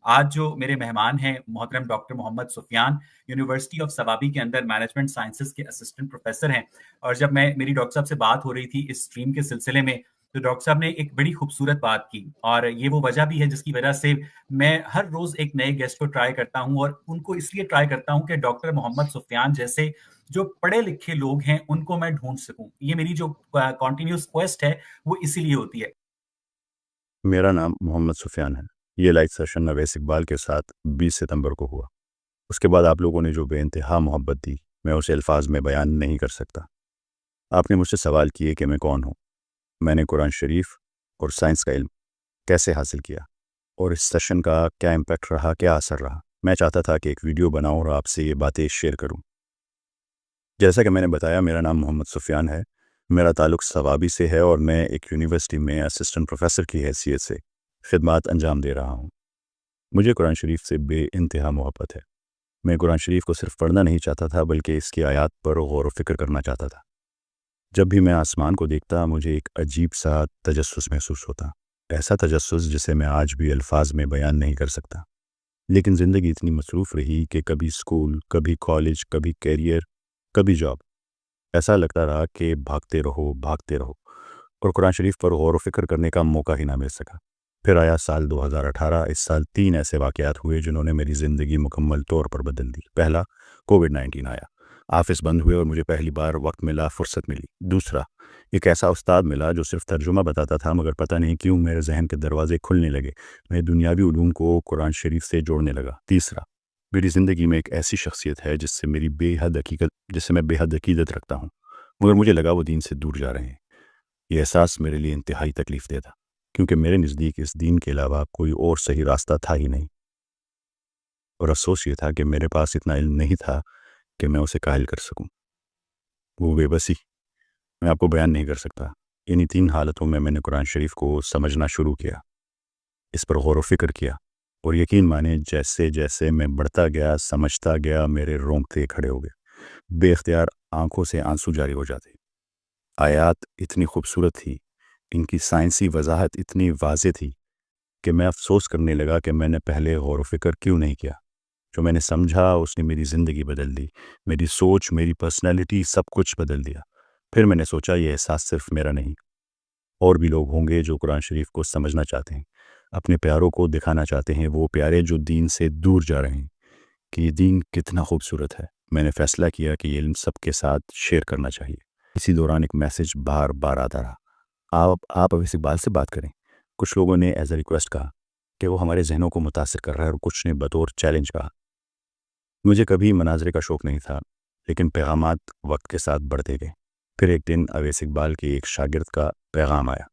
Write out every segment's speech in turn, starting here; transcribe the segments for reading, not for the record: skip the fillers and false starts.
آج جو میرے مہمان ہیں محترم doctor Muhammad Sufyan, university of Swabi کے اندر مینجمنٹ سائنسز کے اسسٹنٹ پروفیسر ہیں۔ اور جب میری ڈاکٹر صاحب سے بات ہو رہی تھی اس اسٹریم کے سلسلے میں، تو ڈاکٹر صاحب نے ایک بڑی خوبصورت بات کی، اور یہ وہ وجہ بھی ہے جس کی وجہ سے میں ہر روز ایک نئے گیسٹ کو ٹرائی کرتا ہوں، اور ان کو اس لیے ٹرائی کرتا ہوں کہ ڈاکٹر محمد سفیان جیسے جو پڑھے لکھے لوگ ہیں ان کو میں ڈھونڈ سکوں۔ یہ میری جو کنٹینیوس کویسٹ ہے وہ اسی لیے ہوتی ہے۔ میرا نام محمد سفیان ہے۔ یہ لائیو سیشن اویس اقبال کے ساتھ 20 ستمبر کو ہوا۔ اس کے بعد آپ لوگوں نے جو بے انتہا محبت دی، میں اسے الفاظ میں بیان نہیں کر سکتا۔ آپ نے مجھ سے سوال کیے کہ میں کون ہوں، میں نے قرآن شریف اور سائنس کا علم کیسے حاصل کیا، اور اس سیشن کا کیا امپیکٹ رہا، کیا اثر رہا۔ میں چاہتا تھا کہ ایک ویڈیو بناؤں اور آپ سے یہ باتیں شیئر کروں۔ جیسا کہ میں نے بتایا، میرا نام محمد سفیان ہے۔ میرا تعلق سوابی سے ہے، اور میں ایک یونیورسٹی میں اسسٹنٹ پروفیسر کی حیثیت سے خدمات انجام دے رہا ہوں۔ مجھے قرآن شریف سے بے انتہا محبت ہے۔ میں قرآن شریف کو صرف پڑھنا نہیں چاہتا تھا، بلکہ اس کی آیات پر غور و فکر کرنا چاہتا تھا۔ جب بھی میں آسمان کو دیکھتا، مجھے ایک عجیب سا تجسس محسوس ہوتا، ایسا تجسس جسے میں آج بھی الفاظ میں بیان نہیں کر سکتا۔ لیکن زندگی اتنی مصروف رہی کہ کبھی اسکول، کبھی کالج، کبھی کیریئر، کبھی جاب، ایسا لگتا رہا کہ بھاگتے رہو، اور قرآن شریف پر غور و فکر کرنے کا موقع ہی نہ مل سکا۔ پھر آیا سال 2018۔ اس سال 3 ایسے واقعات ہوئے جنہوں نے میری زندگی مکمل طور پر بدل دی۔ پہلا، کووڈ-19 آیا۔ آفس بند ہوئے اور مجھے پہلی بار وقت ملا، فرصت ملی۔ دوسرا، ایک ایسا استاد ملا جو صرف ترجمہ بتاتا تھا، مگر پتہ نہیں کیوں میرے ذہن کے دروازے کھلنے لگے، میں دنیاوی علوم کو قرآن شریف سے جوڑنے لگا۔ تیسرا، میری زندگی میں ایک ایسی شخصیت ہے جس سے میں بے حد عقیدت رکھتا ہوں، مگر مجھے لگا وہ دین سے دور جا رہے ہیں۔ یہ احساس میرے لیے انتہائی تکلیف دہ تھا، کیونکہ میرے نزدیک اس دین کے علاوہ کوئی اور صحیح راستہ تھا ہی نہیں، اور افسوس یہ تھا کہ میرے پاس اتنا علم نہیں تھا کہ میں اسے قائل کر سکوں۔ وہ بے بسی میں آپ کو بیان نہیں کر سکتا۔ انہی 3 حالتوں میں نے قرآن شریف کو سمجھنا شروع کیا، اس پر غور و فکر کیا، اور یقین مانے جیسے جیسے میں بڑھتا گیا، سمجھتا گیا، میرے رونگٹے کھڑے ہو گئے، بے اختیار آنکھوں سے آنسو جاری ہو جاتے۔ آیات اتنی خوبصورت تھی، ان کی سائنسی وضاحت اتنی واضح تھی کہ میں افسوس کرنے لگا کہ میں نے پہلے غور و فکر کیوں نہیں کیا۔ جو میں نے سمجھا اس نے میری زندگی بدل دی، میری سوچ، میری پرسنالٹی، سب کچھ بدل دیا۔ پھر میں نے سوچا یہ احساس صرف میرا نہیں، اور بھی لوگ ہوں گے جو قرآن شریف کو سمجھنا چاہتے ہیں، اپنے پیاروں کو دکھانا چاہتے ہیں، وہ پیارے جو دین سے دور جا رہے ہیں، کہ یہ دین کتنا خوبصورت ہے۔ میں نے فیصلہ کیا کہ یہ علم سب کے ساتھ شیئر کرنا چاہیے۔ اسی دوران ایک میسج بار بار آتا رہا، آپ اویس اقبال سے بات کریں۔ کچھ لوگوں نے ایز اے ریکویسٹ کہا کہ وہ ہمارے ذہنوں کو متاثر کر رہا ہے، اور کچھ نے بطور چیلنج کہا۔ مجھے کبھی مناظرے کا شوق نہیں تھا، لیکن پیغامات وقت کے ساتھ بڑھتے گئے۔ پھر ایک دن اویس اقبال کے ایک شاگرد کا پیغام آیا۔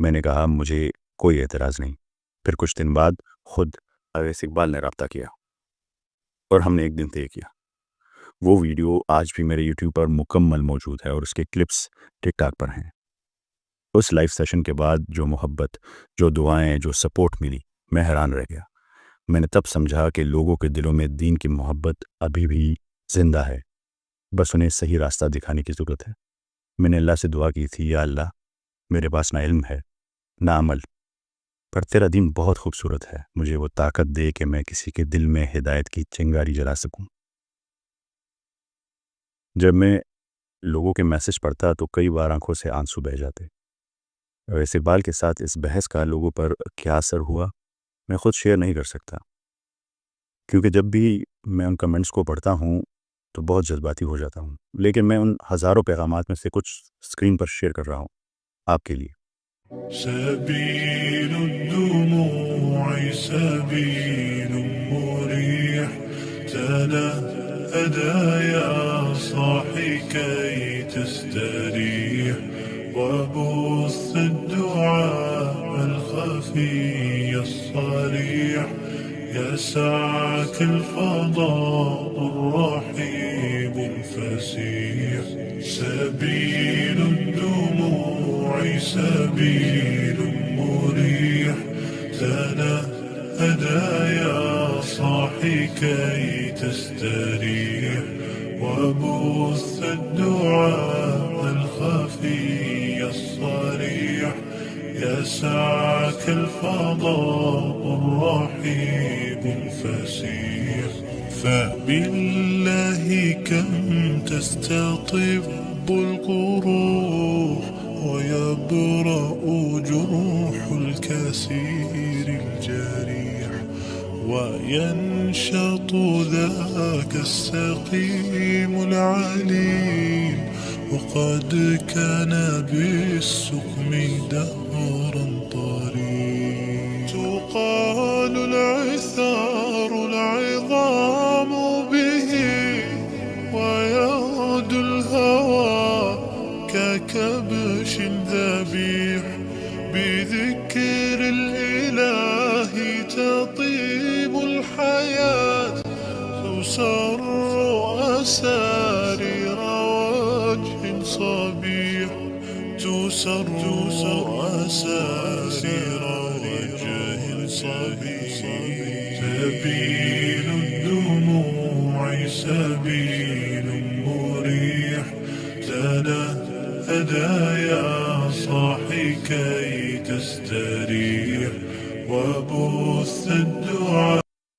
میں نے کہا مجھے کوئی اعتراض نہیں۔ پھر کچھ دن بعد خود اویس اقبال نے رابطہ کیا، اور ہم نے ایک دن طے کیا۔ وہ ویڈیو آج بھی میرے یوٹیوب پر مکمل موجود ہے، اور اس کے کلپس ٹک ٹاک پر ہیں۔ اس لائیو سیشن کے بعد جو محبت، جو دعائیں، جو سپورٹ ملی، میں حیران رہ گیا۔ میں نے تب سمجھا کہ لوگوں کے دلوں میں دین کی محبت ابھی بھی زندہ ہے، بس انہیں صحیح راستہ دکھانے کی ضرورت ہے۔ میں نے اللہ سے دعا کی تھی، یا اللہ، میرے پاس نہ علم ہے نہ عمل، پر تیرا دین بہت خوبصورت ہے، مجھے وہ طاقت دے کہ میں کسی کے دل میں ہدایت کی چنگاری جلا سکوں۔ جب میں لوگوں کے میسج پڑھتا تو کئی بار آنکھوں سے آنسو بہہ جاتے۔ اویس اقبال کے ساتھ اس بحث کا لوگوں پر کیا اثر ہوا، میں خود شیئر نہیں کر سکتا، کیونکہ جب بھی میں ان کمنٹس کو پڑھتا ہوں تو بہت جذباتی ہو جاتا ہوں، لیکن میں ان ہزاروں پیغامات میں سے کچھ اسکرین پر شیئر کر رہا ہوں آپ کے لیے۔ سبيل الدموع سبيل مريح تنهدى يا صاحي كي تستريح وبث الدعاء الخفي الصريح يسعك الفضاء الرحيب الفسيح سبيل الدموع سبيل مريح تنهدى يا صاحي كي تستريح وبث الدعاء الخفي الصريح يسعك الفضاء الرحيم الرحيب الفسيح. فبالله كم تستطب القروح ويبرأ جروح الكثير الجريح، وينشط ذاك السقيم العليل وقد كان بالسقم دهرا طريق. تقال العثار العظام به ويغدو الهوى ككبش ذبيح، بذكر الإله تطيب الحياة تسر أسارير وجه صبيح، تسر أسارير وجه صبيح. سبيل الدموع سبيل مريح، تنهد يا صاحي كي تستريح وبث الدعاء.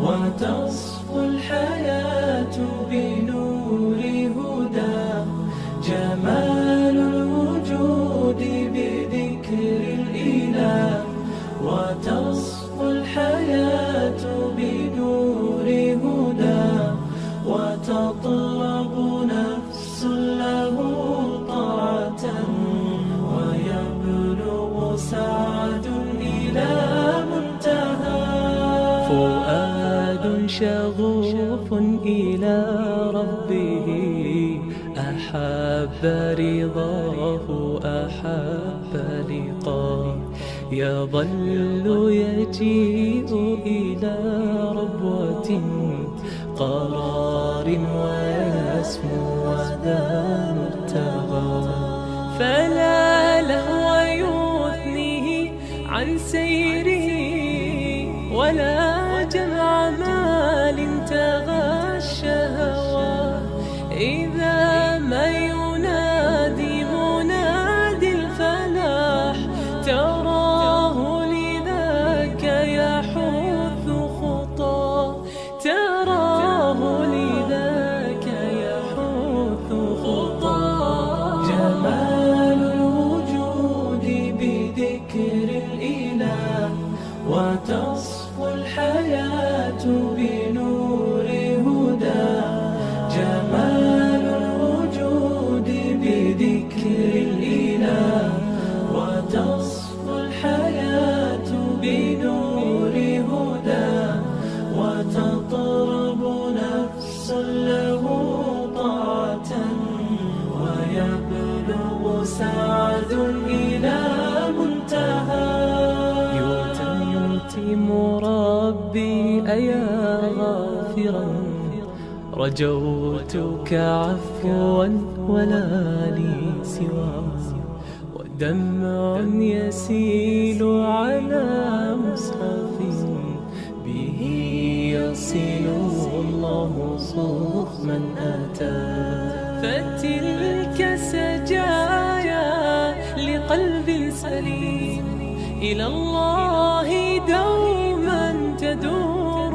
وتصفو الحياة بنور هدى، جمال الوجود بذكر الإله، وتصفو الحياة بنور هدى، وتطلب نفس له طاعة، ويبلغ سعد إلى منتهى. فؤاد شغوف إلى ربه، أحب رضاه أحب لقاه، يظل يجيء إلى ربوة قرار ويسمو وذا مرتغى. فلا لهو يثنيه عن سيره، ولا جمع مال تغشى هواه. إذا ما ينادي منادي الفلاح، تراه لذاك يحث خطاه، تراه لذاك يحث خطاه. جمال يا غافرا رجوتك عفوا ولا لي سوى ودمع يسيل على مصحف به يصل الله صوف من أتى فتلك سجايا لقلب سليم إلى الله دوما تدور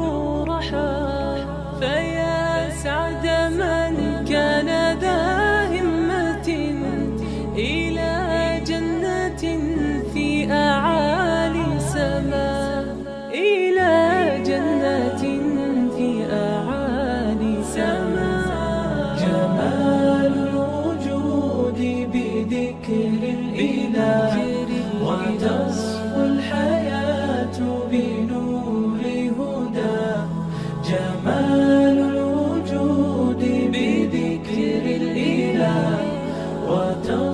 رحى فيا سعد من كان ذا همة إلى جنة في أعالي سماء إلى جنة في أعالي سماء جمال الوجود بذكر الإله وتصفو الحياة بنور هدى جمال الوجود بذكر الإله وتصفو